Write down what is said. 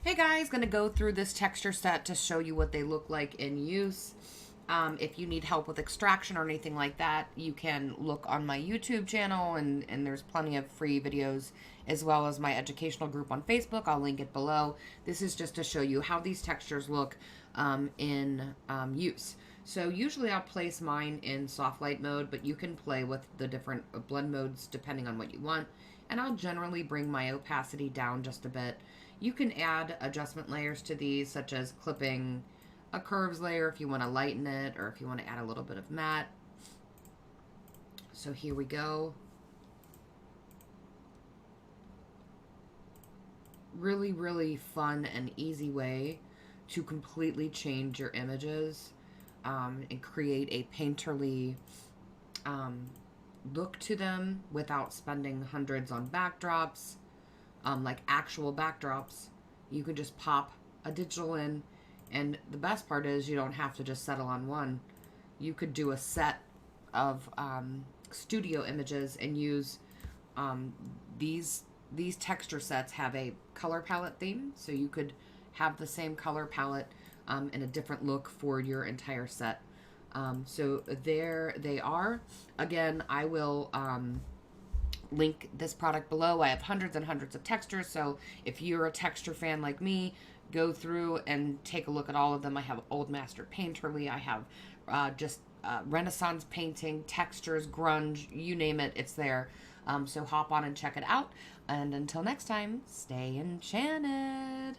Hey guys, gonna go through this texture set to show you what they look like in use. If you need help with extraction or anything like that, you can look on my YouTube channel, and there's plenty of free videos, as well as my educational group on Facebook. I'll link it below. This is just to show you how these textures look in use. So usually I'll place mine in soft light mode, but you can play with the different blend modes depending on what you want. And I'll generally bring my opacity down just a bit. You can add adjustment layers to these, such as clipping a curves layer if you want to lighten it, or if you want to add a little bit of matte. So here we go. Really, really fun and easy way to completely change your images and create a painterly look to them without spending hundreds on backdrops, like actual backdrops. You can just pop a digital in, and the best part is you don't have to just settle on one. You could do a set of studio images and use um, these texture sets have a color palette theme, so you could have the same color palette in a different look for your entire set. So there they are. Again, I will link this product below. I have hundreds and hundreds of textures, so if you're a texture fan like me, go through and take a look at all of them. I have Old Master Painterly. I have just Renaissance painting, textures, grunge, you name it, it's there. So hop on and check it out. And until next time, stay enchanted.